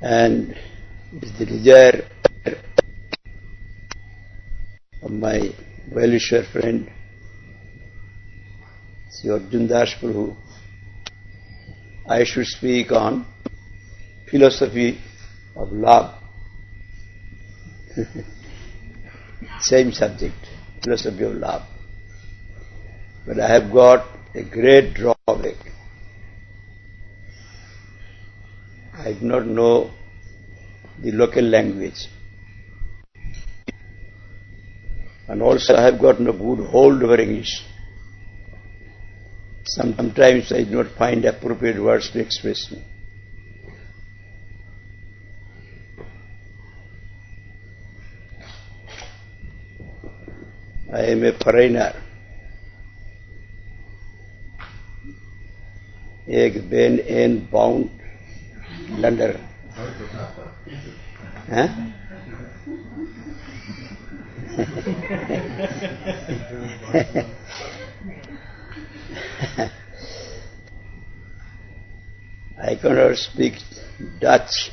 And it is the desire of my well-wisher friend, Sri Arjun Das Prabhu, I should speak on philosophy of love. Same subject, philosophy of love. But I have got a great drawback. I do not know the local language. And also I have got no good hold over English. Sometimes I do not find appropriate words to express me. I am a foreigner. एक Ben N bound London हैं? I cannot speak Dutch.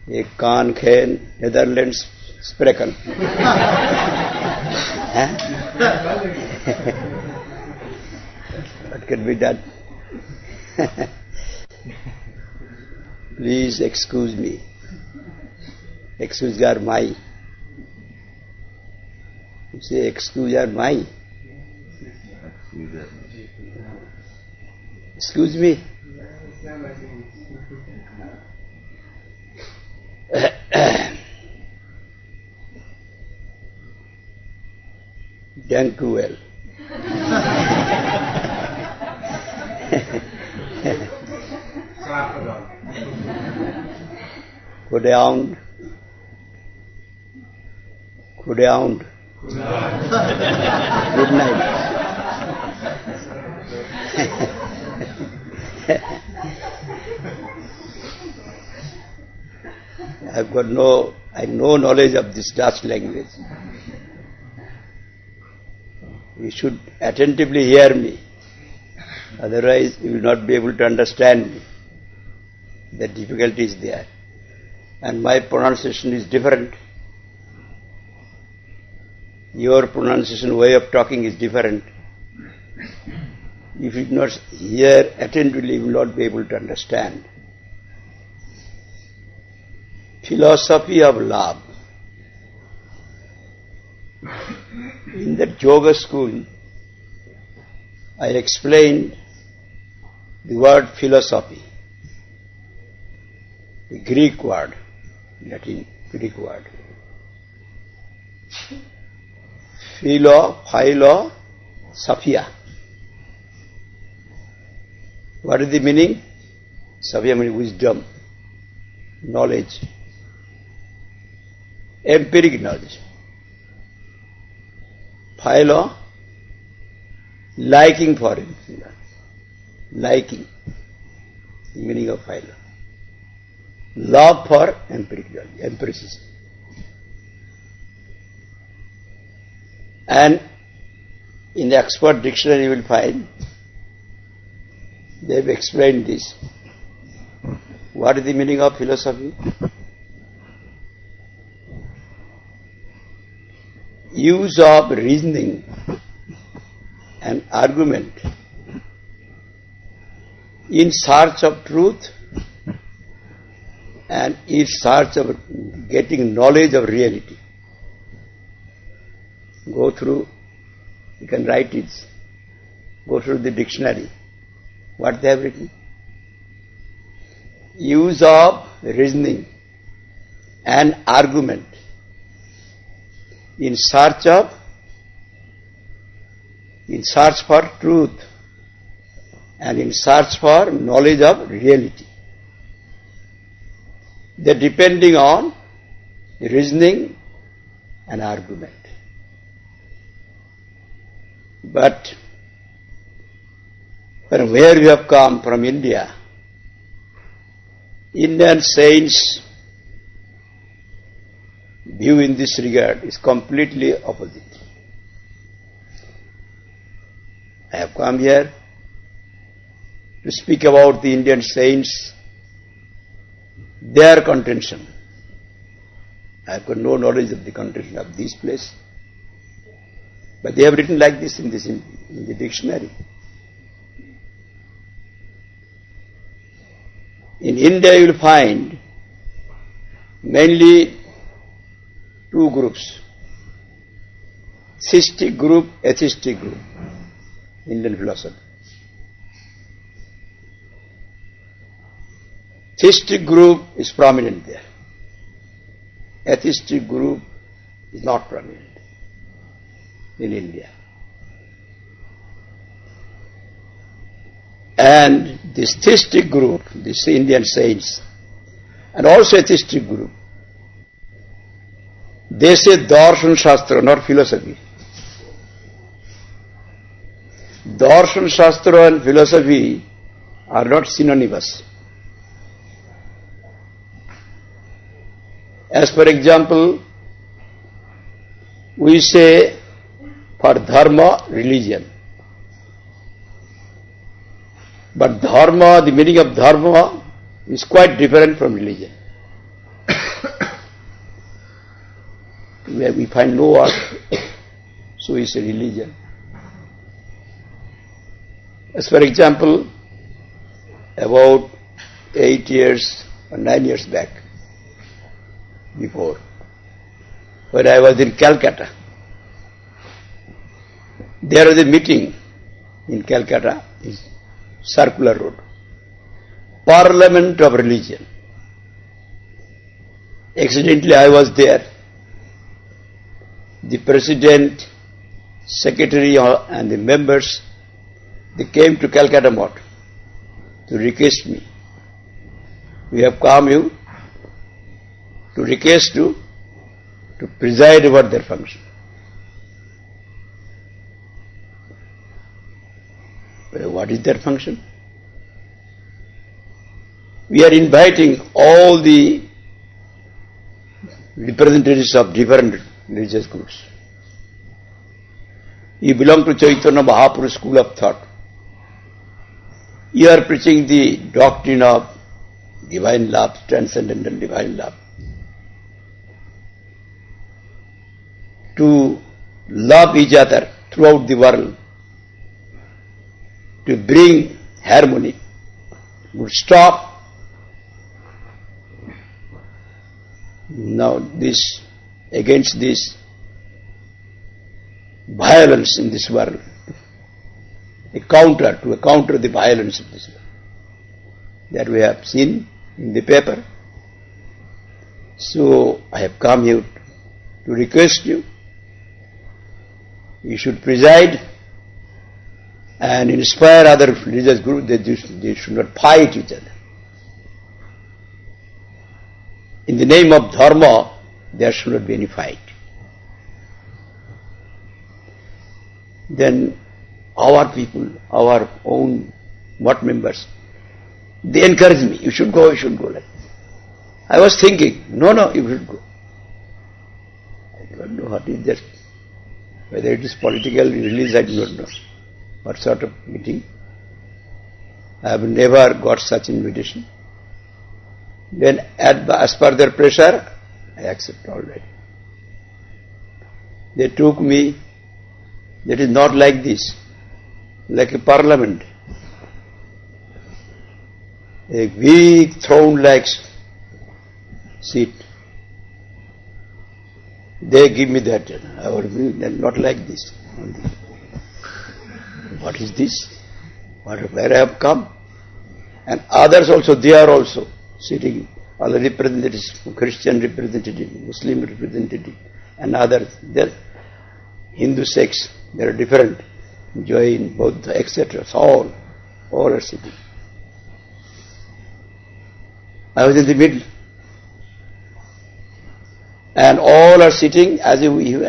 Ik kan geen Nederlands spreken. What can be done? Please excuse me. Excuse are my. You say excuse are my. Excuse me. Dank u wel. Goedenavond. Goedenavond. Good night. I have got no knowledge of this Dutch language. You should attentively hear me. Otherwise you will not be able to understand me. The difficulty is there. And my pronunciation is different. Your pronunciation, way of talking is different. If you do not hear attentively, you will not be able to understand. Philosophy of love. In that yoga school, I explained the word philosophy, the Greek word, Latin Greek word. Philo, Sophia. What is the meaning? Sophia means wisdom, knowledge, empiric knowledge. Philo, liking for it. Liking, the meaning of philo. Love for empiric knowledge, empiricism. And in the Oxford Dictionary you will find they have explained this. What is the meaning of philosophy? Use of reasoning and argument in search of truth and in search of getting knowledge of reality. Go through, you can write it, go through the dictionary. What they have written? Use of reasoning and argument in search for truth and in search for knowledge of reality. They are depending on reasoning and argument. But from where we have come, from India, Indian saints' view in this regard is completely opposite. I have come here to speak about the Indian saints their contention. I have got no knowledge of the contention of this place. But they have written like this in the dictionary. In India you will find mainly two groups. Theistic group, atheistic group, Indian philosophy. Theistic group is prominent there. Atheistic group is not prominent in India. And this theistic group, this Indian saints, and also atheistic group, they say Darshan Shastra, not philosophy. Darshan Shastra and philosophy are not synonymous. As for example, we say for dharma, religion. But dharma, the meaning of dharma is quite different from religion. Where we find no word, so we say religion. As for example, about 8 years or 9 years back, before, when I was in Calcutta, there was a meeting in Calcutta, Circular Road, Parliament of Religion. Accidentally I was there. The President, Secretary and the members, they came to Calcutta Mott to request me. We have come here to request you to preside over their function. What is their function? We are inviting all the representatives of different religious groups. You belong to Chaitanya Mahaprabhu school of thought. You are preaching the doctrine of divine love, transcendental divine love. To love each other throughout the world, to bring harmony, would stop. Now this, against this violence in this world, to counter the violence of this world, that we have seen in the paper. So I have come here to request you, you should preside and inspire other religious groups that they should not fight each other. In the name of dharma, there should not be any fight. Then our people, our own Math members, they encourage me, you should go. I was thinking, no, you should go. I don't know what is that. Whether it is political release, I do not know. What sort of meeting? I have never got such invitation. Then as per their pressure, I accept already. They took me, that is not like this, like a parliament. A big throne-like seat. They give me that. I would be not like this. What is this? Where I have come? And others also, they are also sitting, all the representatives, Christian representative, Muslim representative, and others. They are Hindu sects, they are different, Jain, Buddha, etc. All are sitting. I was in the middle. And all are sitting as if you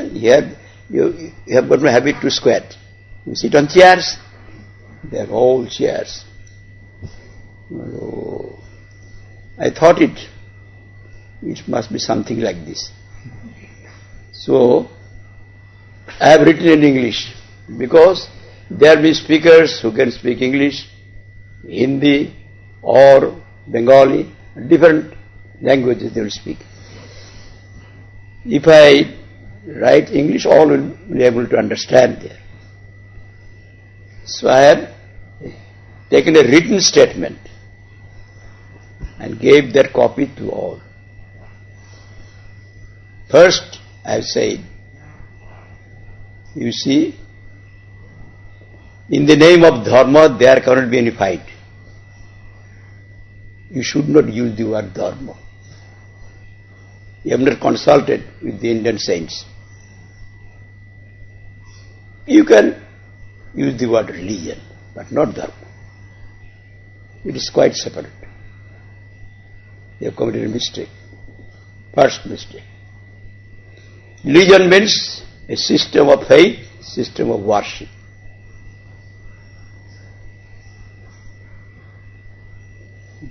have got no habit to squat. You sit on chairs, they are all chairs. Oh, I thought it must be something like this. So, I have written in English, because there will be speakers who can speak English, Hindi or Bengali, different languages they will speak. If I write English, all will be able to understand there. So I have taken a written statement and gave that copy to all. First, I have said, you see, in the name of dharma, there cannot be any fight. You should not use the word dharma. You have not consulted with the Indian saints. You can use the word religion, but not dharma. It is quite separate. You have committed a mistake. First mistake. Religion means a system of faith, system of worship.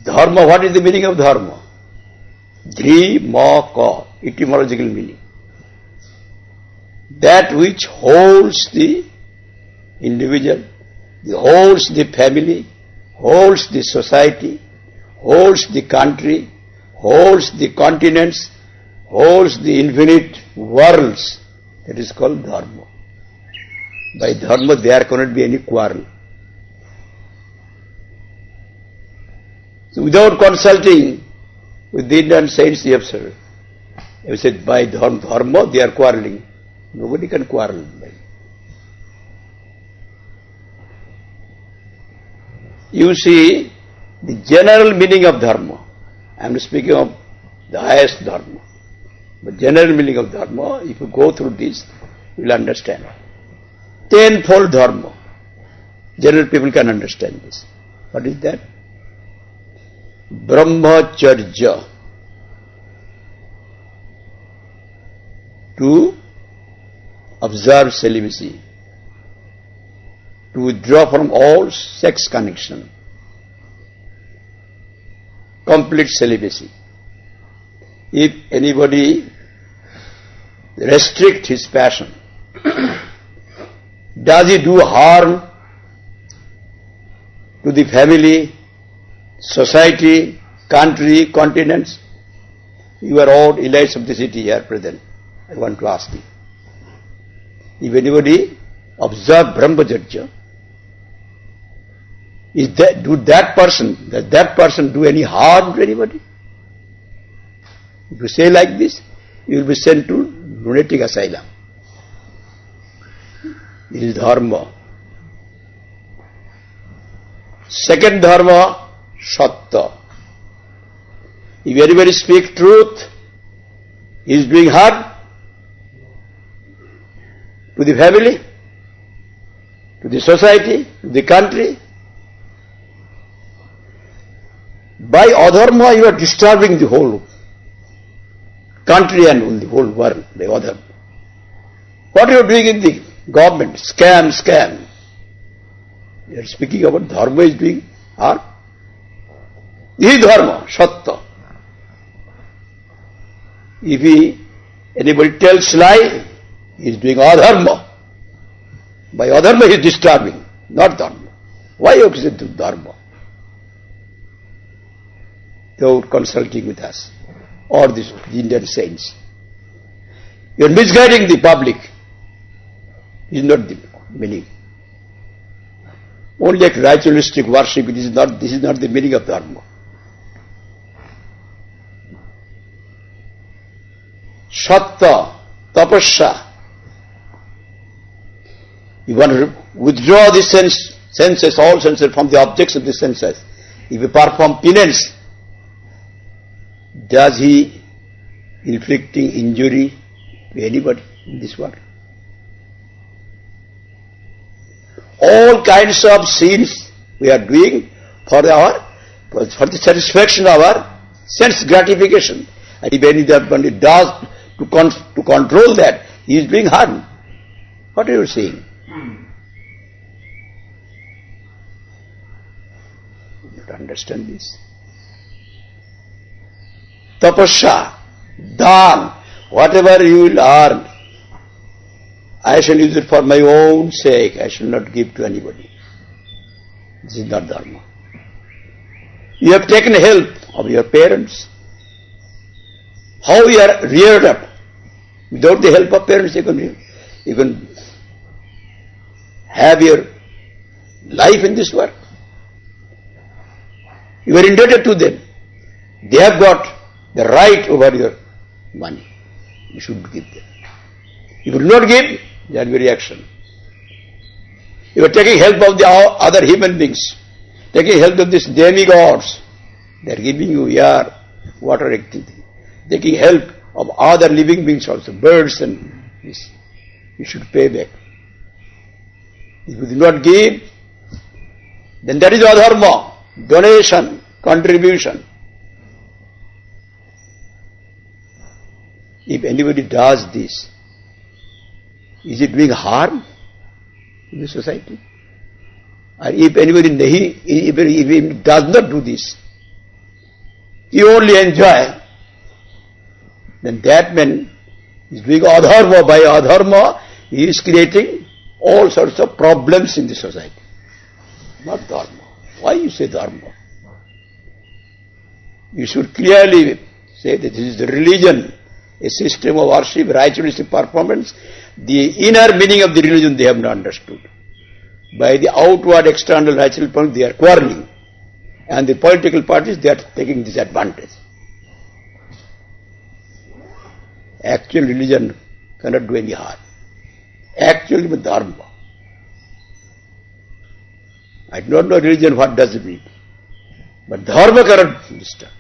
Dharma, what is the meaning of dharma? Dhri ma ka, etymological meaning. That which holds the individual, holds the family, holds the society, holds the country, holds the continents, holds the infinite worlds. That is called dharma. By dharma there cannot be any quarrel. So without consulting with the Indian saints, you have said by dharma they are quarreling. Nobody can quarrel. You see, the general meaning of dharma, I am speaking of the highest dharma, but general meaning of dharma, if you go through this, you will understand. Tenfold dharma. General people can understand this. What is that? Brahmacharya. To observe celibacy. To withdraw from all sex connection. Complete celibacy. If anybody restrict his passion, does he do harm to the family, society, country, continents? You are all elites of the city here present. I want to ask you. If anybody observe Brahmacharya, does that person do any harm to anybody? If you say like this, you will be sent to lunatic asylum. This is dharma. Second dharma, sattva. If anybody speaks truth, he is doing harm to the family, to the society, to the country. By adharma you are disturbing the whole country and the whole world, by adharma. What you are doing in the government? Scam. You are speaking about dharma is doing harm. This is dharma, sattva. If anybody tells lie, he is doing adharma. By adharma he is disturbing, not dharma. Why you say dharma? Without consulting with us or the Indian saints. You are misguiding the public. This is not the meaning. Only like ritualistic worship, this is not the meaning of dharma. Sattva, tapasya. You want to withdraw the senses, all senses from the objects of the senses. If you perform penance, does he inflicting injury to anybody in this world? All kinds of sins we are doing for the satisfaction of our sense gratification. And if anybody does to control that, he is doing harm. What are you saying? You don't understand this. Tapasya, dan, whatever you will earn, I shall use it for my own sake. I shall not give to anybody. This is not dharma. You have taken help of your parents, how you are reared up. Without the help of parents, you can have your life in this world. You are indebted to them. They have got the right over your money. You should give them. If you do not give, there will be reaction. You are taking help of the other human beings, taking help of these demigods. They are giving you air, water, everything. Taking help of other living beings also, birds and this. You should pay back. If you do not give, then that is adharma, donation, contribution. If anybody does this, is it doing harm in the society? Or if anybody if he does not do this, you only enjoy, then that man is doing adharma. By adharma, he is creating all sorts of problems in the society. Not dharma. Why you say dharma? You should clearly say that this is the religion, a system of worship, ritualistic performance. The inner meaning of the religion they have not understood. By the outward, external, ritual performance, they are quarreling. And the political parties, they are taking this advantage. Actual religion cannot do any harm. Actually, dharma. I do not know religion, what does it mean? But dharma cannot disturb.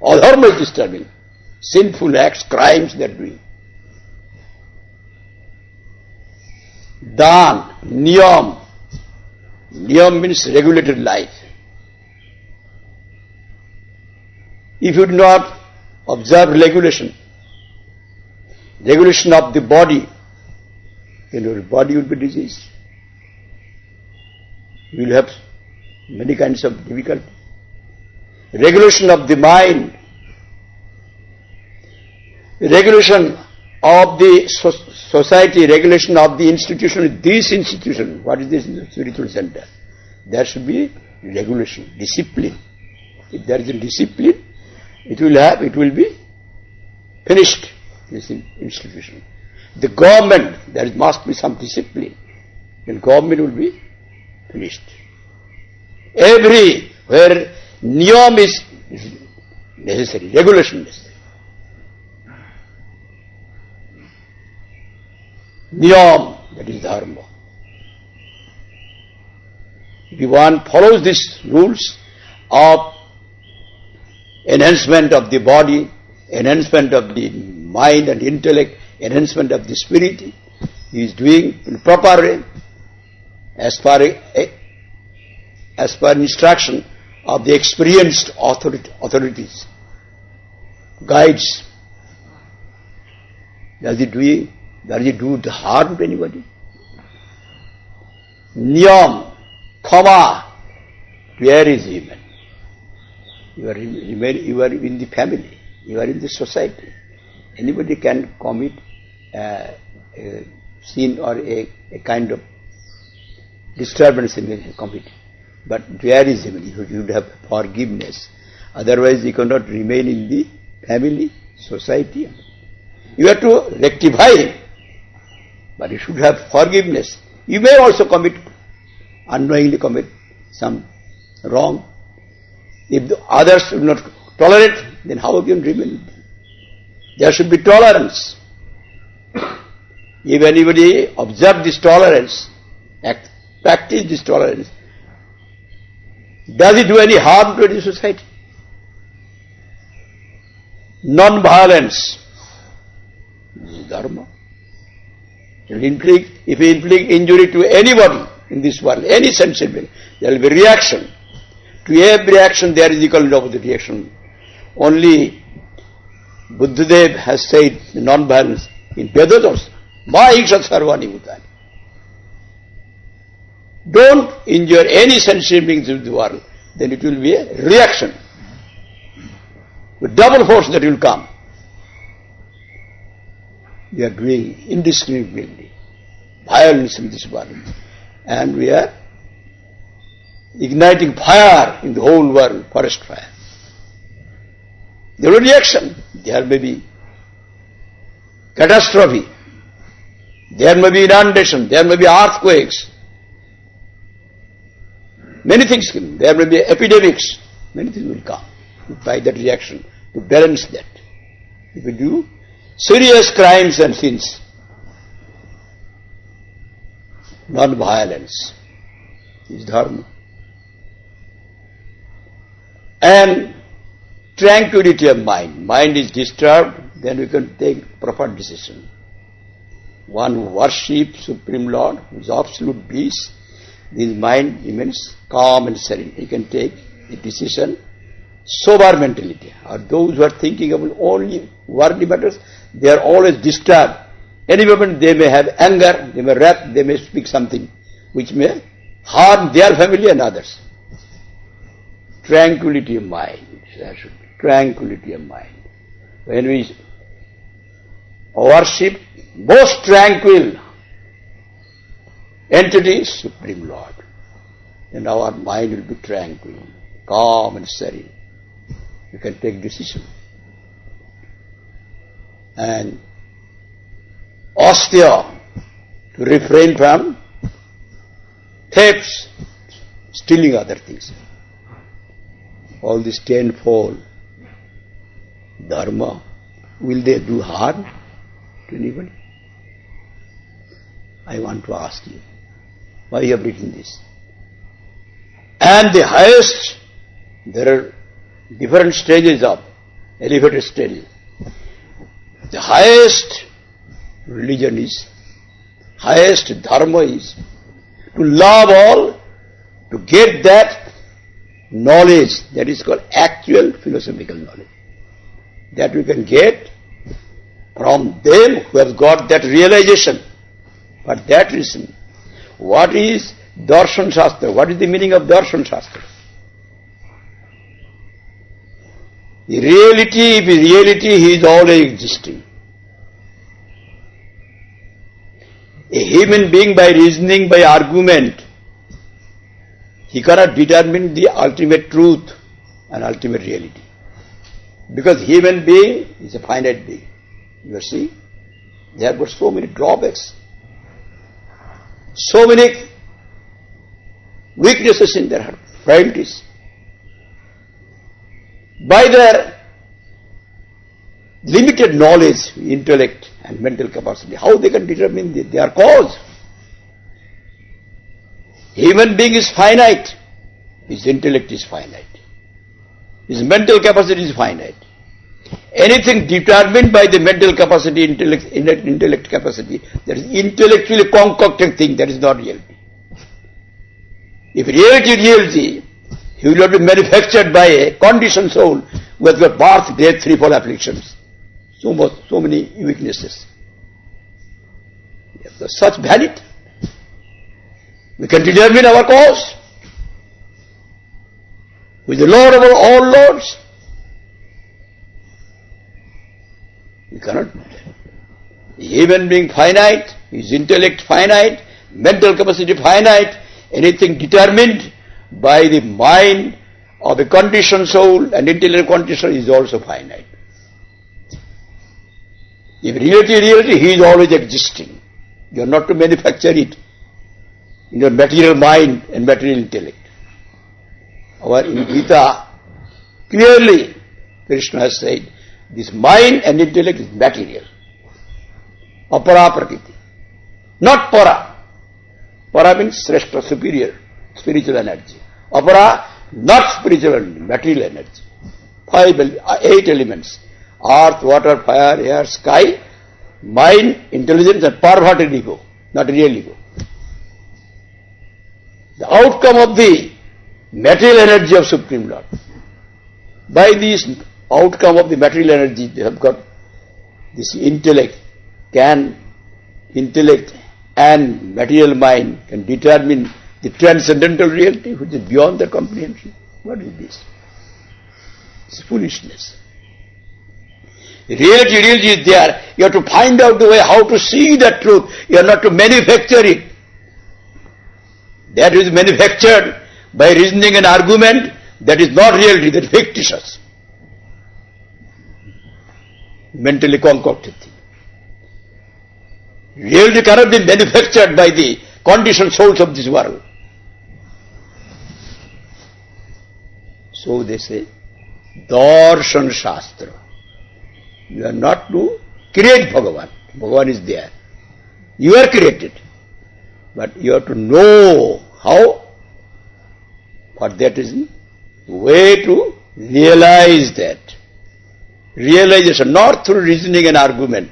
Adharma is disturbing. Sinful acts, crimes they are doing. Dan, niyam. Niyam means regulated life. If you do not observe regulation of the body, then your body will be diseased. You will have many kinds of difficulty. Regulation of the mind, regulation of the society, regulation of the institution. This institution, what is this spiritual center? There should be regulation, discipline. If there is a discipline, it will be finished, this institution. The government, there must be some discipline. Then government will be finished. Everywhere niyam is necessary, regulation necessary. Niyam, that is dharma. If one follows these rules of enhancement of the body, enhancement of the mind and intellect, enhancement of the spirit, he is doing in proper way, as per instruction of the experienced authorities, guides. Does he do the harm to anybody? Niyam, kama, where is human? You are in the family, you are in the society. Anybody can commit a sin or a kind of disturbance in the community. But where is human? You should have forgiveness. Otherwise you cannot remain in the family, society. You have to rectify him. But you should have forgiveness. You may also unknowingly commit some wrong. If the others will not tolerate, then how can you remain? There should be tolerance. If anybody observe this tolerance, practice this tolerance, does it do any harm to the society? Non-violence. This is dharma. If you inflict injury to anybody in this world, any sentient being, there will be reaction. To every action there is equal and opposite reaction. Only Buddhadev has said non-violence in Vedas also. Ma hiksha sarvani bhutani. Don't injure any sentient beings of the world, then it will be a reaction. With double force that will come. We are doing indiscriminately violence in this world. And we are igniting fire in the whole world, forest fire. There will be reaction. There may be catastrophe. There may be inundation, there may be earthquakes. Many things come. There may be epidemics. Many things will come by that reaction to balance that. If you do serious crimes and sins, non-violence is dharma. And tranquility of mind. Mind is disturbed, then we can take proper decision. One who worships Supreme Lord, who is absolute peace, his mind remains calm and serene. He can take a decision. Sober mentality. Or those who are thinking about only worldly matters, they are always disturbed. Any moment they may have anger, they may wrath, they may speak something which may harm their family and others. Tranquility of mind. There should be tranquility of mind. When we worship most tranquil entity, Supreme Lord, then our mind will be tranquil, calm and serene. You can take decision. And austere, to refrain from thefts, stealing other things. All these tenfold dharma, will they do harm to anybody? I want to ask you, why you have written this? And the highest, there are different stages of elevated stages. The highest religion is, highest dharma is to love all, to get that knowledge that is called actual philosophical knowledge. That we can get from them who have got that realization. For that reason, what is Darshan Shastra? What is the meaning of Darshan Shastra? The reality, if reality, he is always existing. A human being, by reasoning, by argument, he cannot determine the ultimate truth and ultimate reality. Because human being is a finite being. You see, they have got so many drawbacks, so many weaknesses in their heart, frailties. By their limited knowledge, intellect and mental capacity, how they can determine their cause? Human being is finite, his intellect is finite, his mental capacity is finite. Anything determined by the mental capacity, intellect capacity, that is intellectually concocted thing, that is not reality. If reality, he will not be manufactured by a conditioned soul who has got birth, death, threefold afflictions. So many weaknesses. Such vanity. We can determine our cause. Who is the Lord over all lords? We cannot do that. The human being finite, his intellect finite, mental capacity finite, anything determined by the mind of a conditioned soul and intellectual condition is also finite. If reality, he is always existing. You are not to manufacture it in your material mind and material intellect. In Gita, clearly Krishna has said, this mind and intellect is material. Apara prakriti. Not para. Para means sreshta, superior, spiritual energy. Apara, not spiritual energy, material energy. 8 elements. Earth, water, fire, air, sky, mind, intelligence and perverted ego, not real ego. The outcome of the material energy of Supreme Lord. By this outcome of the material energy, they have got this intellect and material mind can determine the transcendental reality which is beyond their comprehension. What is this? It's foolishness. Reality is there. You have to find out the way how to see that truth. You are not to manufacture it. That is manufactured by reasoning and argument. That is not reality, that is fictitious. Mentally concocted thing. Reality cannot be manufactured by the conditioned souls of this world. So they say, Darshan Shastra. You are not to create Bhagavan. Bhagavan is there. You are created. But you have to know how, for that reason, way to realize that. Realization, not through reasoning and argument.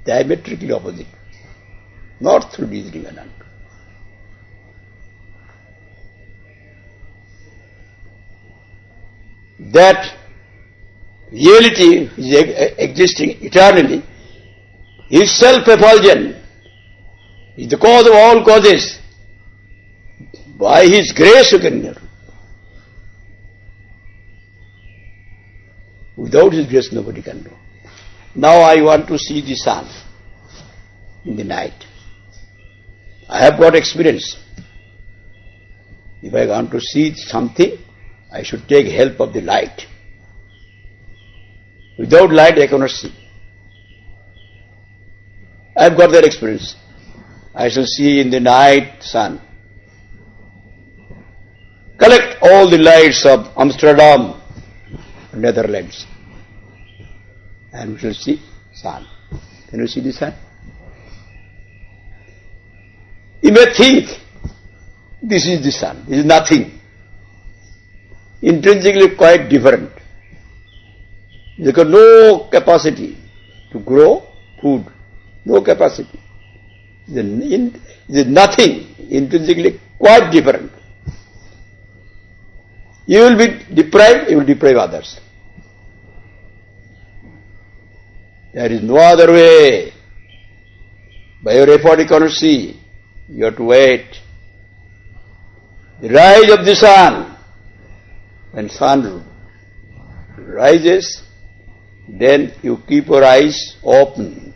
Diametrically opposite. Not through reasoning and argument. That reality is existing eternally is self-effulgent, is the cause of all causes. By His grace you can know. Without His grace nobody can know. Now I want to see the sun in the night. I have got experience. If I want to see something, I should take help of the light. Without light I cannot see. I have got that experience. I shall see in the night sun. Collect all the lights of Amsterdam, Netherlands, and we shall see sun. Can you see the sun? You may think this is the sun, this is nothing. Intrinsically quite different. There is no capacity to grow food, no capacity. There is nothing, intrinsically quite different. You will be deprived, you will deprive others. There is no other way. By your effort you cannot see. You have to wait. The rise of the sun. When sun rises, then you keep your eyes open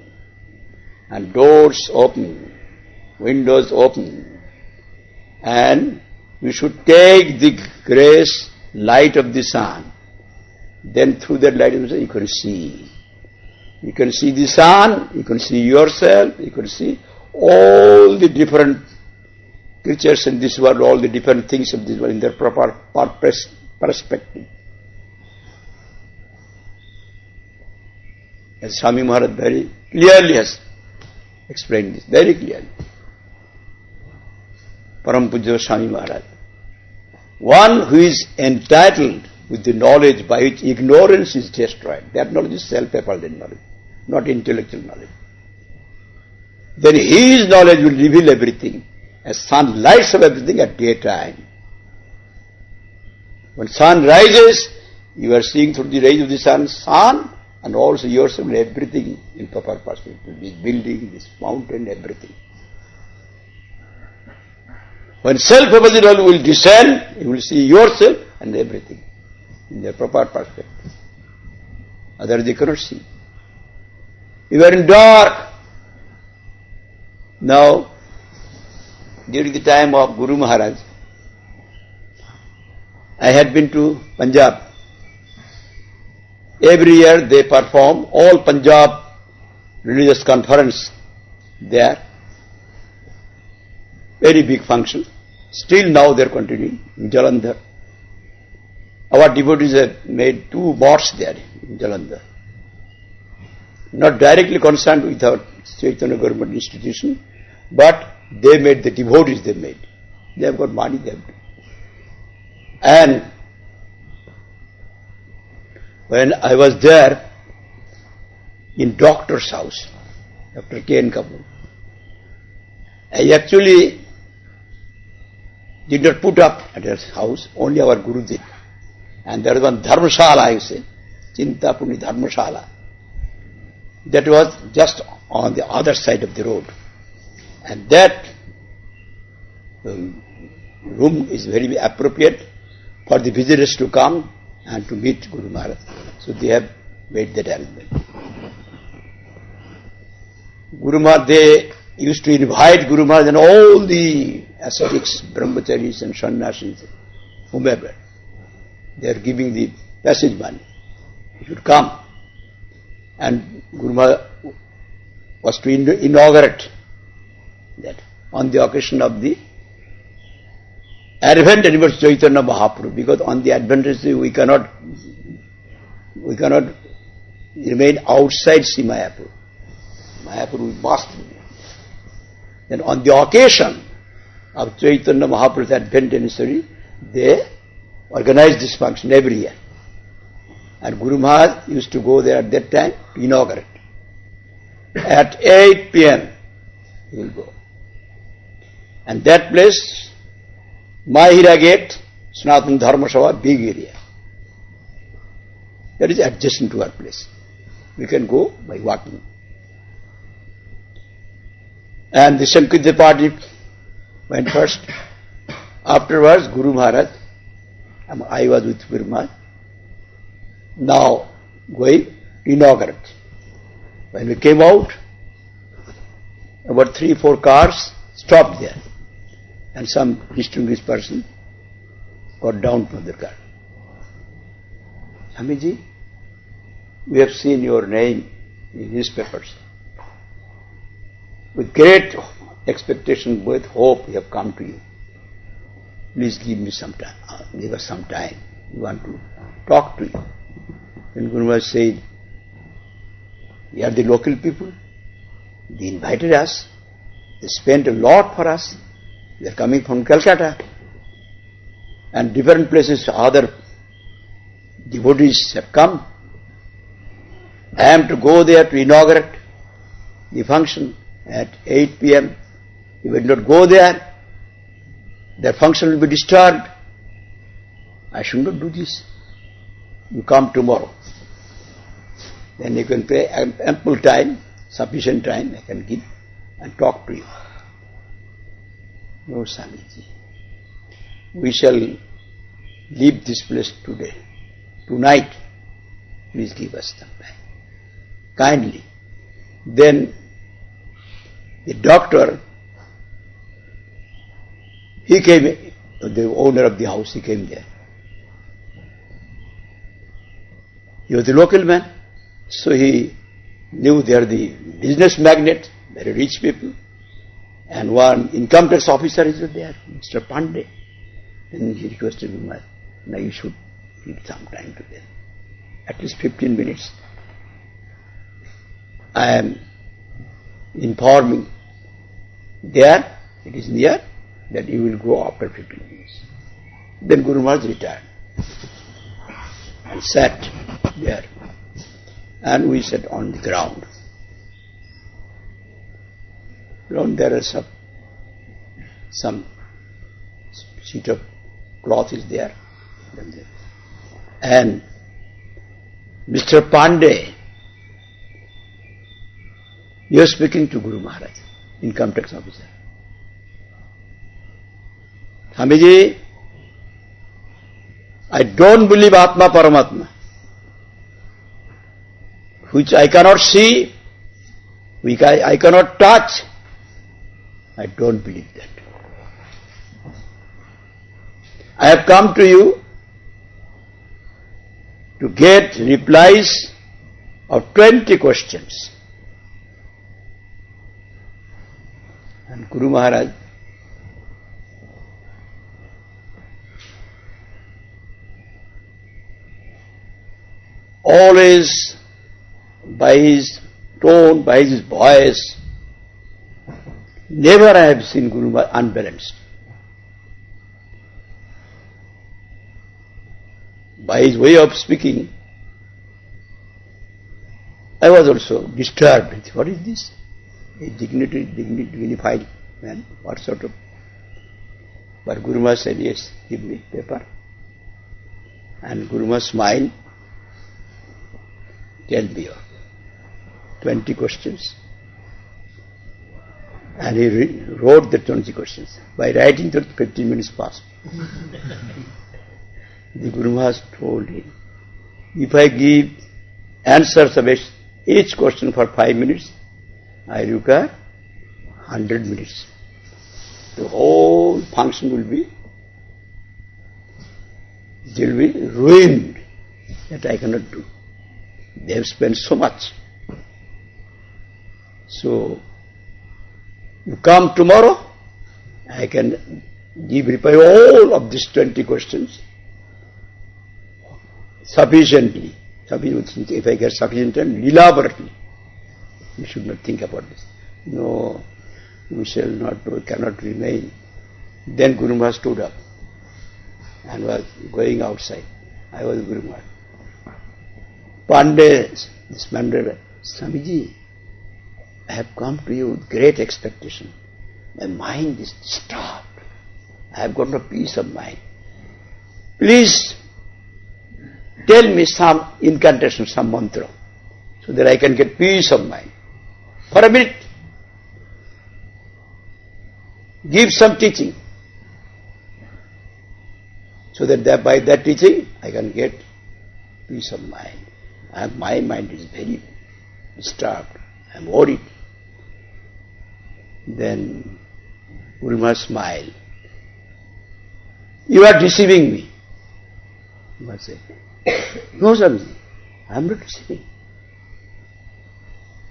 and doors open, windows open, and we should take the grace light of the sun. Then through that light of the sun you can see. You can see the sun, you can see yourself, you can see all the different creatures in this world, all the different things of this world in their proper perspective. As Swami Maharaj very clearly has explained this, very clearly. Param Pujya Swami Maharaj. One who is entitled with the knowledge by which ignorance is destroyed, that knowledge is self-effulgent knowledge, not intellectual knowledge. Then his knowledge will reveal everything, as sun lights up everything at daytime. When sun rises, you are seeing through the rays of the sun, and also yourself, everything in proper perspective, this building, this mountain, everything. When self-effulgent knowledge will descend, you will see yourself and everything in the proper perspective. Otherwise you cannot see. You are in dark. Now, during the time of Guru Maharaj, I had been to Punjab. Every year they perform all Punjab religious conference there. Very big function. Still now they are continuing in Jalandhar. Our devotees have made 2 mosques there in Jalandhar. Not directly concerned with our Chaitanya government institution, but they made, the devotees they made. They have got money, they have done. And when I was there in doctor's house, Dr. K.N. Kapoor, I actually did not put up at his house, only our Guru did. And there was one Dharmashala, I say, Chintapuni Dharmashala. That was just on the other side of the road. And that room is very appropriate for the visitors to come and to meet Guru Maharaj. So they have made that arrangement. Guru Maharaj, they used to invite Guru Maharaj and all the ascetics, brahmacharis and sannyasis, whomever. They are giving the passage money. He should come. And Guru Maharaj was to inaugurate that on the occasion of the advent anniversary of Chaitanya Mahaprabhu, because on the advent anniversary we cannot remain outside Sri Mayapur. Mayapur we must be. Then on the occasion of Chaitanya Mahaprabhu's advent anniversary, they organized this function every year. And Guru Maharaj used to go there at that time to inaugurate. At 8 p.m. he will go. And that place, Mahira Gate, Sanatana Dharma Sabha, big area. That is adjacent to our place. We can go by walking. And the Sankirtan party went first. Afterwards, Guru Maharaj, I was with Guru Maharaj, now going to inaugurate. When we came out, about 3-4 cars stopped there. And some distinguished person got down from the car. Swamiji, we have seen your name in newspapers. With great expectation, with hope, we have come to you. Please give me some time. Give us some time. We want to talk to you. Then Guru Maharaj said, we are the local people. They invited us. They spent a lot for us. They are coming from Calcutta. And different places, other devotees have come. I am to go there to inaugurate the function at 8 p.m. If I do not go there, the function will be disturbed. I should not do this. You come tomorrow. Then you can pay ample time, sufficient time I can give and talk to you. No, Swamiji. We shall leave this place today, tonight. Please give us some time. Kindly. Then the doctor, he came, the owner of the house, he came there. He was the local man, so he knew they are the business magnate, very rich people, and one income tax officer is there, Mr. Pandey. Then he requested him, now you should give some time to them, at least 15 minutes. I am informing there, it is near, that you will go after 15 minutes. Then Guru Maharaj retired and sat there, and we sat on the ground. Around there are some sheet of cloth is there, and Mr. Pandey, he was speaking to Guru Maharaj, income tax officer. Swamiji, I don't believe Atma Paramatma, which I cannot see, which I cannot touch. I don't believe that. I have come to you to get replies of 20 questions. And Guru Maharaj always, by his tone, by his voice, never I have seen Guru Maharaj unbalanced. By his way of speaking, I was also disturbed. What is this? A dignified man? What sort of? But Guru Maharaj said, yes, give me paper. And Guru Maharaj smiled. Tell me your 20 questions. And he wrote the 20 questions. By writing, 15 minutes passed. The Guru Maharaj told him, if I give answers of each question for 5 minutes, I require 100 minutes. The whole function will be ruined. That I cannot do. They have spent so much. So, you come tomorrow, I can give reply all of these 20 questions sufficiently. If I get sufficient time, elaborately. You should not think about this. No, we shall not do, cannot remain. Then Guru Maharaj stood up and was going outside. I was Guru Maharaj. Pandey, this man, Swamiji, I have come to you with great expectation. My mind is disturbed. I have got no peace of mind. Please tell me some incantation, some mantra, so that I can get peace of mind. For a minute, give some teaching, so that by that teaching I can get peace of mind. And my mind is very disturbed. I am worried. Then Guru Maharaj smiled. You are deceiving me. Guru Maharaj said, no, Swamiji, I am not deceiving.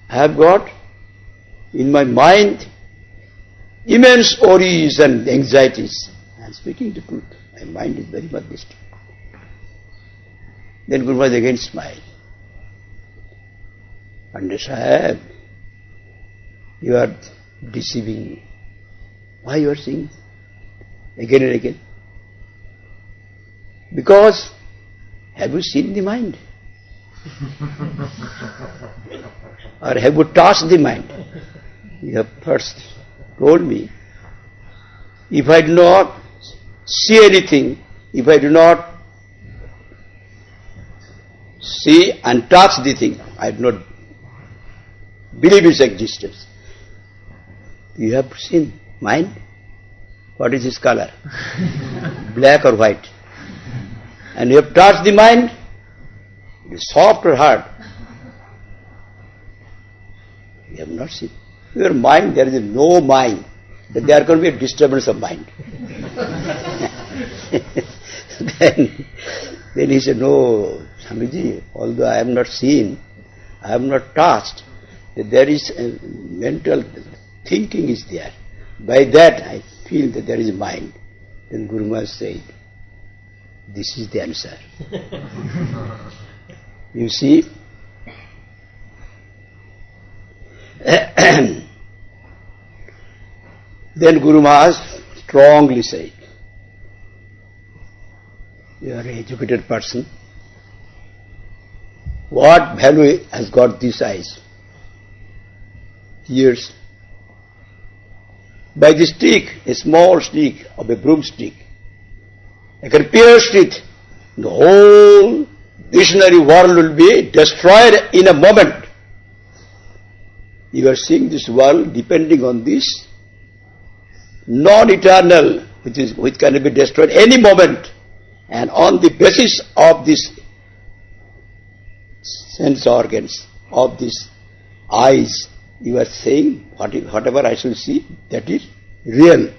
I have got in my mind immense worries and anxieties. I am speaking the truth. My mind is very much disturbed. Then Guru Maharaj again smiled. Pandey Sahib, you are deceiving me. Why you are saying again and again? Because have you seen the mind? Or have you touched the mind? You have first told me, if I do not see anything, if I do not see and touch the thing, I do not believe its existence. You have seen mind? What is its color? Black or white? And you have touched the mind? It is soft or hard? You have not seen. Your mind, there is no mind. That there can be a disturbance of mind. then he said, no, Swamiji, although I have not seen, I have not touched, there is a mental thinking is there. By that I feel that there is a mind. Then Guru Maharaj said, this is the answer. You see, then Guru Maharaj strongly said, you are an educated person. What value has got these eyes? Ears. By the stick, a small stick of a broomstick, I can pierce it. The whole visionary world will be destroyed in a moment. You are seeing this world depending on this non-eternal, which can be destroyed any moment. And on the basis of this sense organs, of these eyes, you are saying, whatever I shall see, that is real.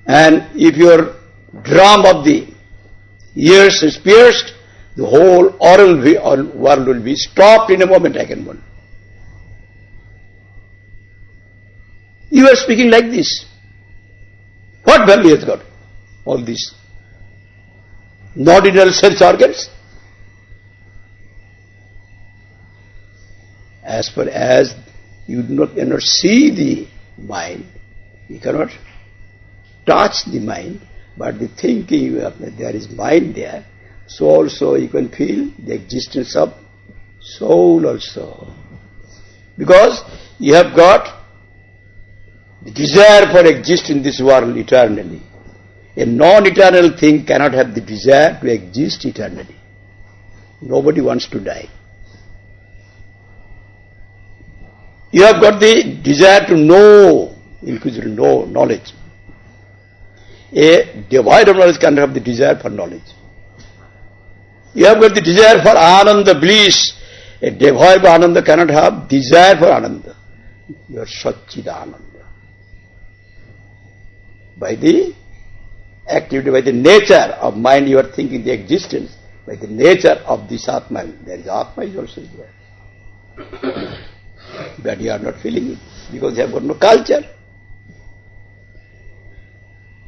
And if your drum of the ears is pierced, the whole oral world will be stopped in a moment, I can warn. You are speaking like this. What value has got all these non-eternal sense organs? As far as you cannot see the mind, you cannot touch the mind, but the thinking you have, there is mind there, so also you can feel the existence of soul also. Because you have got the desire for exist in this world eternally. A non-eternal thing cannot have the desire to exist eternally. Nobody wants to die. You have got the desire to know, inquisitive knowledge. A devoid of knowledge cannot have the desire for knowledge. You have got the desire for ananda, bliss. A devoid of ananda cannot have desire for ananda. You are Satchidananda. By the activity, by the nature of mind, you are thinking the existence. By the nature of this Atma, there is Atma is also there. But you are not feeling it because they have got no culture.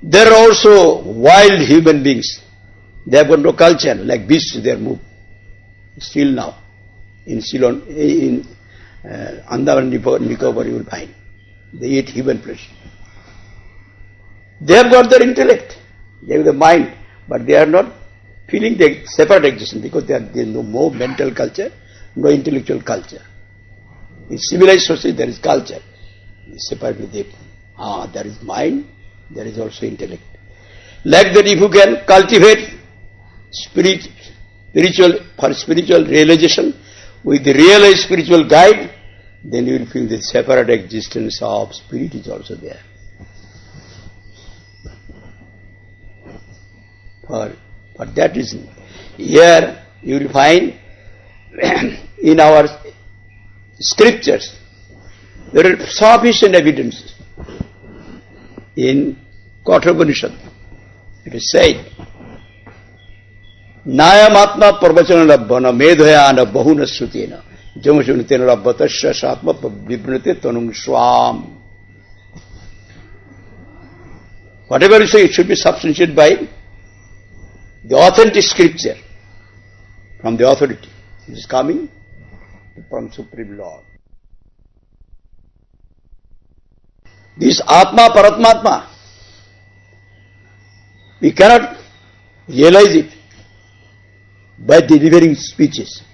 There are also wild human beings. They have got no culture, like beasts they are moved. Still now, in Ceylon, in Andaman and Nicobar you will find. They eat human flesh. They have got their intellect, they have the mind, but they are not feeling the separate existence because there is no more mental culture, no intellectual culture. In civilized society there is culture. Separately there is mind, there is also intellect. Like that, if you can cultivate spiritual realization with the realized spiritual guide, then you will feel the separate existence of spirit is also there. For that reason, here you will find in our scriptures there are sufficient evidences. In Kathopanishad it is said, Nayam atma parvachana labbhana medhayana bahuna srutena jamashunitena labbatasya satma vibhnate tanung swam. Whatever you say, it should be substantiated by the authentic scripture, from the authority. It is coming from Supreme Lord. This Atma Paratmatma, we cannot realize it by delivering speeches.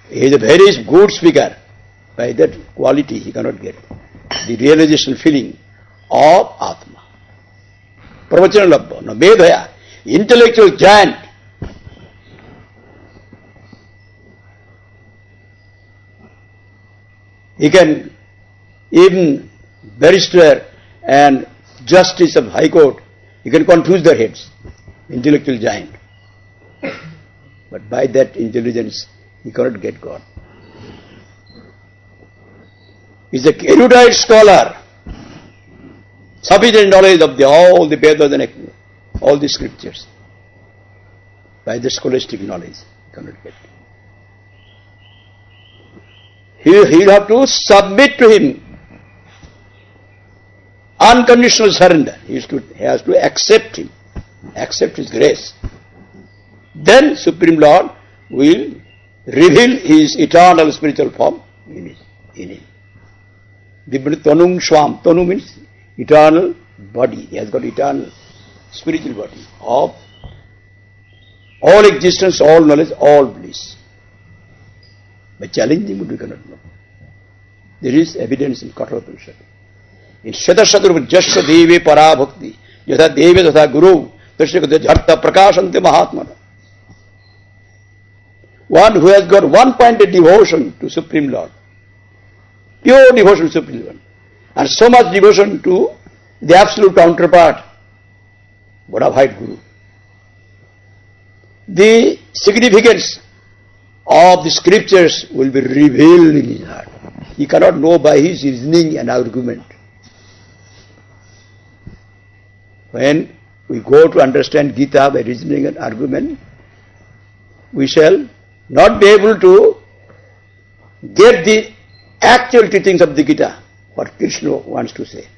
He is a very good speaker. By that quality he cannot get the realization feeling of Atma. Pravachana Labbha, no Medhaya, intellectual giant. He can, even barrister and justice of High Court, he can confuse their heads. Intellectual giant. But by that intelligence, he cannot get God. He is a erudite scholar, sufficient knowledge of all the Vedas and all the scriptures. By the scholastic knowledge, he cannot get. He will have to submit to him. Unconditional surrender. He has to accept him, accept his grace. Then Supreme Lord will reveal his eternal spiritual form in him. Tanung Swam. Tanu means eternal body. He has got eternal spiritual body of all existence, all knowledge, all bliss. By challenging him, we cannot know. There is evidence in Kathopanishad. In Shatasadur Jasya Deve Para Bhakti, Yatha Deve Tatha Guru, Tashyakata Jharta Prakashante Mahatmana. One who has got one-pointed devotion to Supreme Lord, pure devotion to Supreme Lord, and so much devotion to the absolute counterpart, Bodhabhite Guru. The significance of the scriptures will be revealed in his heart. He cannot know by his reasoning and argument. When we go to understand Gita by reasoning and argument, we shall not be able to get the actual teachings of the Gita, what Krishna wants to say.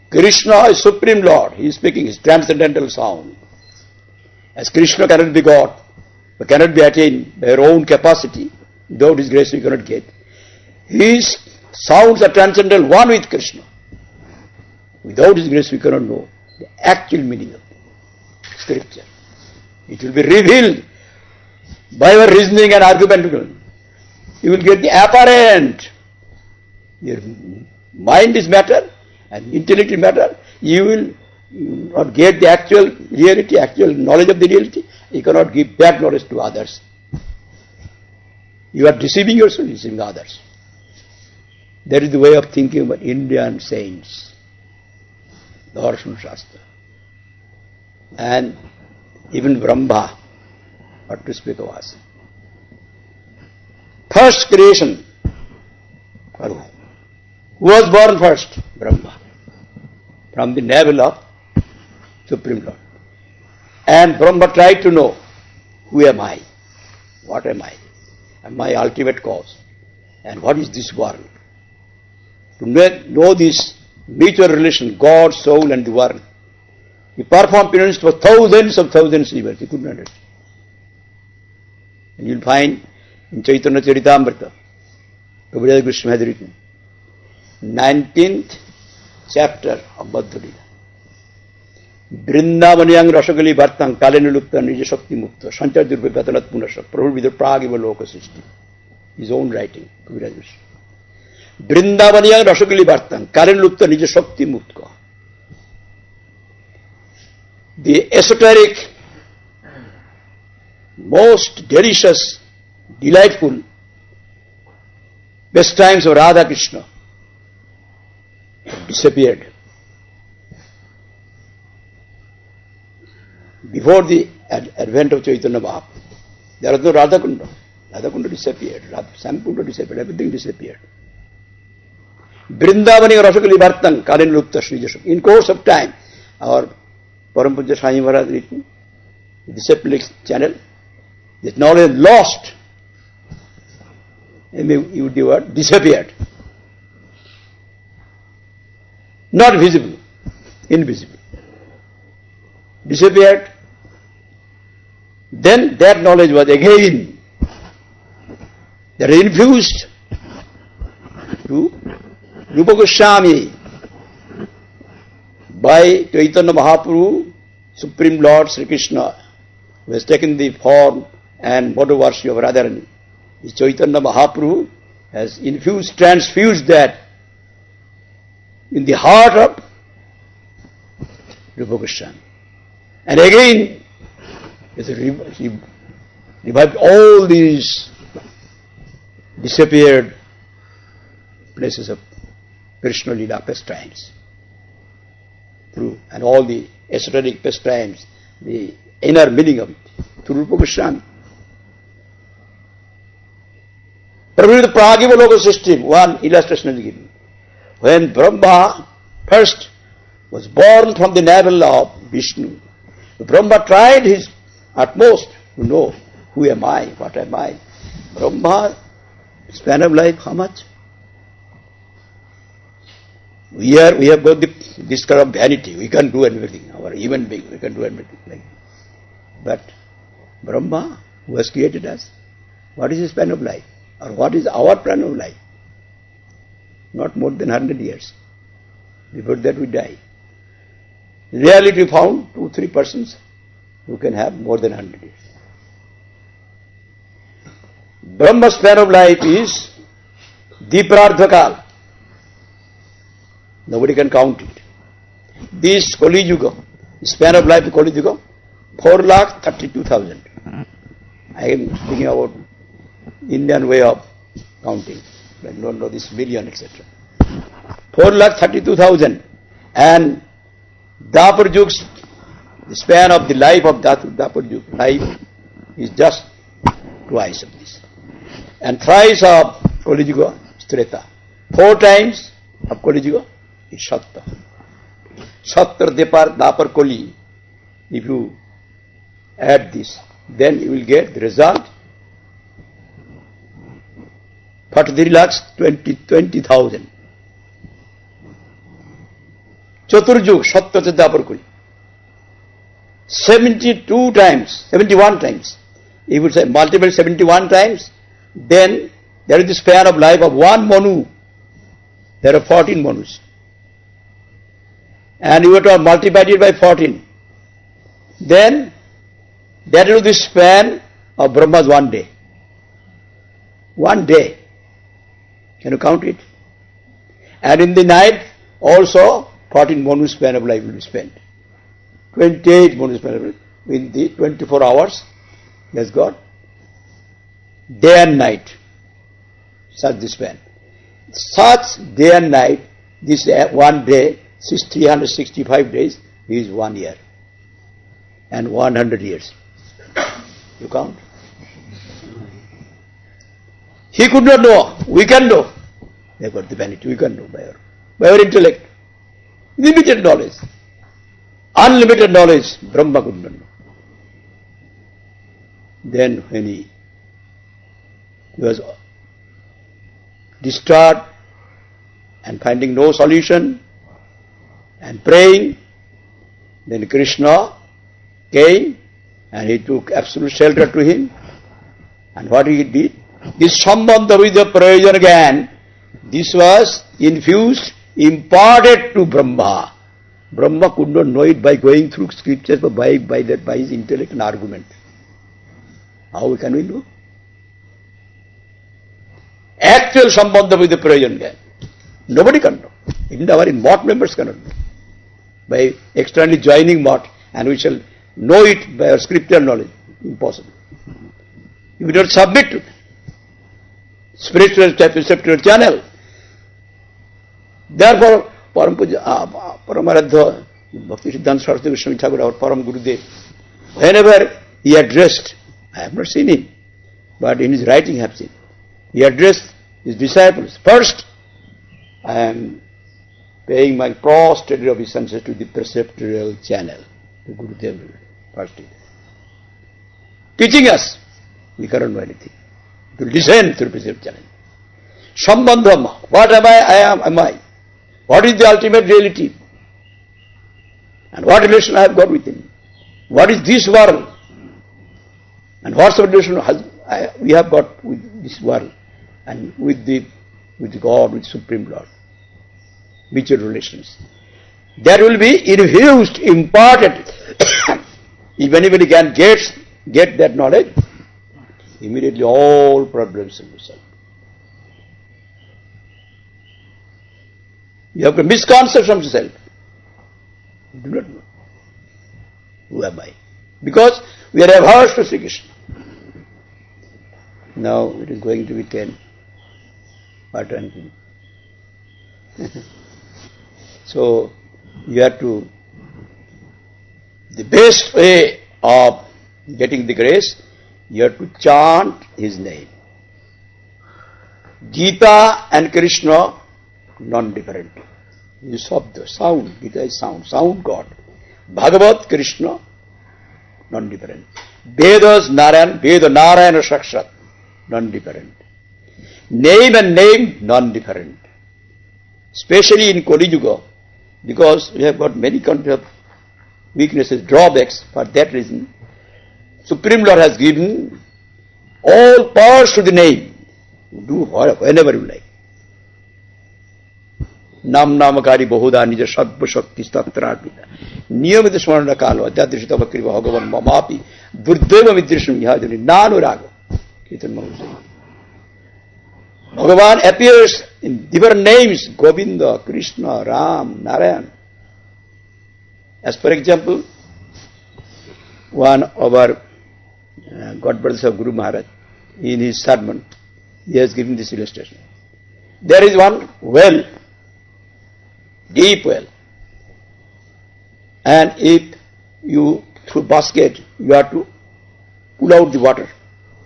Krishna is Supreme Lord. He is speaking his transcendental sound. As Krishna cannot be God, but cannot be attained by our own capacity, without his grace we cannot get. His sounds are transcendental, one with Krishna. Without his grace we cannot know the actual meaning of the scripture. It will be revealed by our reasoning and argument. You will get the apparent. Your mind is matter and intellect is matter. You will not get the actual reality, actual knowledge of the reality. You cannot give that knowledge to others. You are deceiving yourself, deceiving others. That is the way of thinking about Indian saints, the Darshan Shastra. And even Brahma, what to speak of us. First creation. Who was born first? Brahma. From the navel of Supreme Lord. And Brahma tried to know Who am I? What am I? And my ultimate cause. And what is this world? To know this mutual relation, God, soul and the world. He performed penance for thousands of years. He couldn't understand. And you'll find in Chaitanya Charitamrita, Kaviraj Goswami has written, 19th chapter of Madhurila. Vrindavaniyang Rasakali Bhartang Kalenulupta Nija Shakti Mukta Sanchar Durvagatanat Punasha Prabhu Vidar Pragiva Loka Sisti. His own writing, Kaviraj Goswami. Vrindavaniyang Rasakali Bhartang Kalenulupta Nija Shakti Mukta. The esoteric, most delicious, delightful pastimes of Radha Krishna disappeared. Before the advent of Chaitanya Mahaprabhu, there was no Radha Kunda. Radha Kunda disappeared, Sam Kunda disappeared, everything disappeared. Vrindavani Rasakali Bhartang Kalen Lupta Srijashak. In course of time, our Param Puja Swami Maharaj written, the disciplic channel, this knowledge lost, disappeared. Not visible, invisible. Disappeared. Then that knowledge was again infused to Rupa Goswami by Chaitanya Mahaprabhu, Supreme Lord Sri Krishna, who has taken the form and mode of worship of Radharani. The Chaitanya Mahaprabhu has infused, transfused that in the heart of Rupa Goswami. And again, he revived all these disappeared places of Krishna Lila pastimes. And all the esoteric pastimes, the inner meaning of it, through Rupa Goswami. Prabhu the Pragiva Loka system, one illustration is given. When Brahma first was born from the navel of Vishnu, Brahma tried his utmost to know, who am I, what am I? Brahma, span of life, how much? We have got this kind of vanity, we can do everything, our human being, we can do everything. But Brahma, who has created us, what is his span of life? Or what is our plan of life? Not more than 100 years. Before that we die. In reality, we found 2-3 persons who can have more than 100 years. Brahma's span of life is Diprardhakal. Nobody can count it. This Kali Yuga, span of life of Kali Yuga, 4,32,000. I am speaking about Indian way of counting. I don't know this million, etc. 4,32,000. And Dapur Yug's, the span of the life of Dapur Yug, life is just twice of this. And thrice of Kali Yuga is Tirtha. 4 times of Kali Yuga is Satta. Sattar Dapar Kali. If you add this, then you will get the result 43,20,000. Chaturjug, Sattar Dapar Kali. 71 times. If you say multiple 71 times, then there is the span of life of one Manu. There are 14 Manus. And you have to multiply it by 14. Then that is the span of Brahma's one day. One day. Can you count it? And in the night also 14 Manu span of life will be spent. 28 Manu span of life. In the 24 hours he has got day and night. Such the span. Such day and night, this one day, 365 days is 1 year. And 100 years. You count? He could not know. We can know. They got the vanity. We can know by our intellect. Limited knowledge. Unlimited knowledge. Brahma could not know. Then when he was disturbed and finding no solution and praying, then Krishna came and he took absolute shelter to him. And what he did? This sambandha with the prayojan again, this was infused, imparted to Brahma. Brahma could not know it by going through scriptures, but by his intellect and argument. How can we know? Actual sambandha with the prayojan again. Nobody can know. Even our moth members cannot know. By externally joining moth, and we shall know it by our scriptural knowledge. Impossible. You will not submit to spiritual perceptual channel. Therefore, Paramaradha, Bhakti Siddhanta Saraswati Goswami Thakur, our Param Gurudev, whenever he addressed, I have not seen him, but in his writing I have seen, he addressed his disciples. First, I am paying my prostrated obeisances to the perceptual channel, the Gurudev. First, teaching us, we cannot know anything. To listen through perceptual channel. Sambandham, what am I? Am I? What is the ultimate reality? And what relation I have got with him? What is this world? And what sort of relation we have got with this world and with God, with Supreme Lord? Mutual relations. That will be infused, imparted. If anybody can get that knowledge, immediately all problems will be solved. You have a misconception of yourself. You do not know. Who am I? Because we are averse to Sri Krishna. Now it is going to be 10. What and so you have to, the best way of getting the grace, you have to chant his name. Gita and Krishna, non-different. This Sabda, sound. Gita is sound God. Bhagavat, Krishna, non-different. Vedas, Narayan, Veda, Narayana, Sakshat, non-different. Name and name, non-different. Especially in Kali Yuga, because we have got many kinds of weaknesses, drawbacks. For that reason, Supreme Lord has given all powers to the name. Do whenever you like. Nam namakari bahuda nija sabba shakti statratmita. Niyamita smarana kalo adhyadrishita vakri bhagavan mamapi durdeva vidrisham yahadani nanu rago. Kirtan Maharaj. Bhagavan appears in different names, Govinda, Krishna, Ram, Narayan. As for example, one of our godbrothers of Guru Maharaj, in his sermon, he has given this illustration. There is one well, deep well, and if you, through basket, you have to pull out the water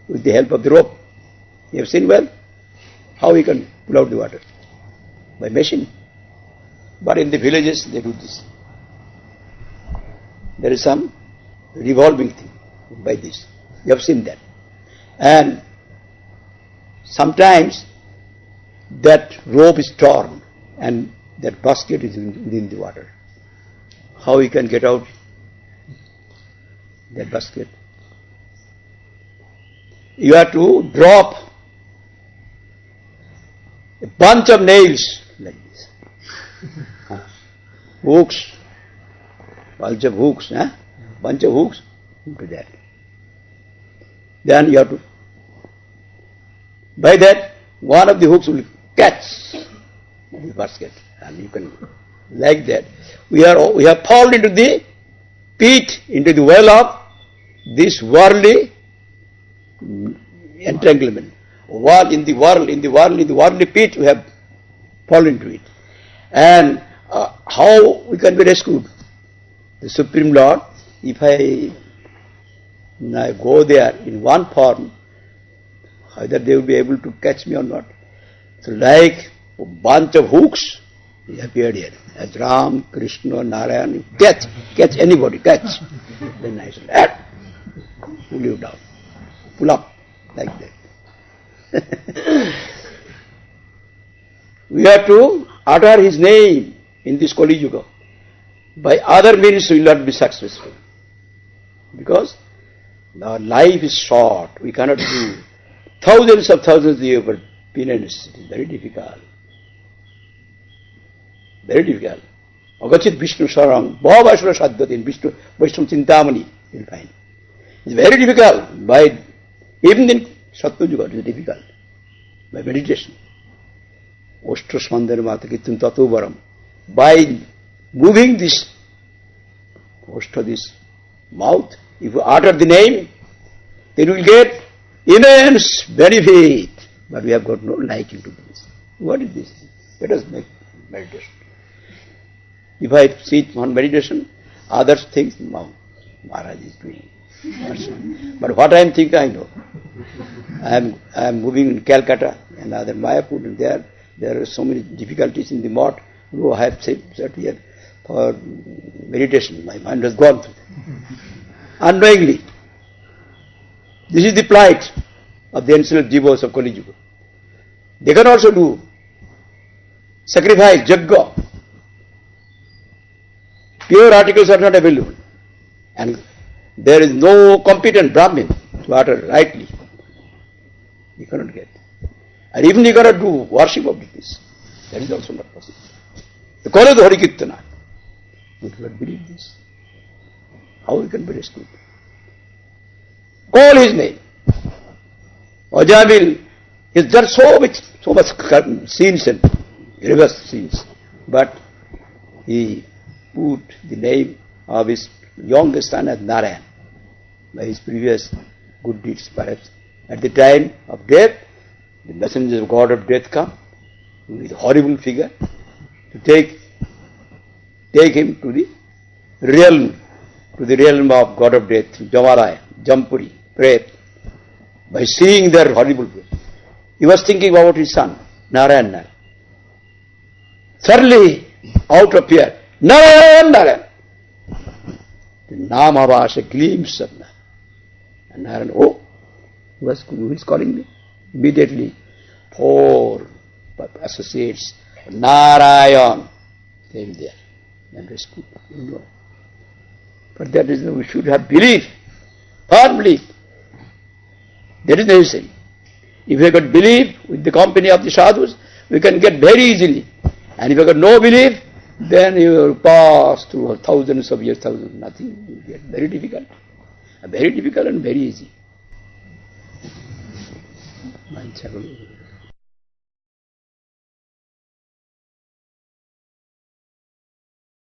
with the help of the rope. You have seen well? How you can pull out the water? By machine. But in the villages, they do this. There is some revolving thing by this. You have seen that. And sometimes that rope is torn and that basket is within the water. How you can get out that basket? You have to drop a bunch of nails like this. Hooks, bunch of hooks, into that. Then you have to, by that, one of the hooks will catch the basket, and you can, like that. We have fallen into the pit, into the well of this worldly entanglement. In the worldly pit, we have fallen into it. And how we can be rescued? The Supreme Lord, if I go there in one form, either they will be able to catch me or not. So like a bunch of hooks, he appeared here. As Ram, Krishna, Narayan, catch anybody, catch. Then I said, pull you down. pull up like that. We have to utter his name in this Kali Yuga. By other means we will not be successful. Because our life is short. We cannot do thousands of years for penance. It is very difficult. Very difficult. Agachit Vishnu Sarang, Bhavashra Sadhyatin, Vishnu Chintamani, you will find. It's very difficult. By even in Satya Yuga, it is difficult. By meditation. Oshtra Smandana Matakitun Tatu Varam. By moving this Oshtra, this mouth, if you utter the name, then you will get immense benefit. But we have got no liking to this. What is this? Let us make meditation. If I sit on meditation, others think, Maharaj is doing. But what I am thinking, I know. I am moving in Calcutta and other Mayapur, and there are so many difficulties in the mode. I have sat here for meditation. My mind has gone through that. Unknowingly. This is the plight of the ancient jivas of Kali Yuga. They can also do sacrifice, jagga. Pure articles are not available. And there is no competent Brahmin to utter rightly. You cannot get. And even you cannot do worship of this. That is also not possible. The call of the Hari Kirtana. You cannot believe this. How you can be rescued? Call his name. Ajamil is there so much sins and reverse sins. But he put the name of his youngest son as Narayan by his previous good deeds perhaps. At the time of death, the messengers of God of death come with a horrible figure to take him to the realm of God of death, Jamaraya, Jampuri, Pret. By seeing their horrible way, he was thinking about his son, Narayan. Suddenly, out of fear, Narayan! The Namavasha gleams of Narayan. And Narayan, who is calling me? Immediately, 4 associates, Narayan, came there and rescued him. But that is, we should have belief, firm belief. That is necessary. If we have got belief with the company of the sadhus, we can get very easily. And if you have got no belief, then you will pass through thousands of years, nothing. You get very difficult. Very difficult and very easy.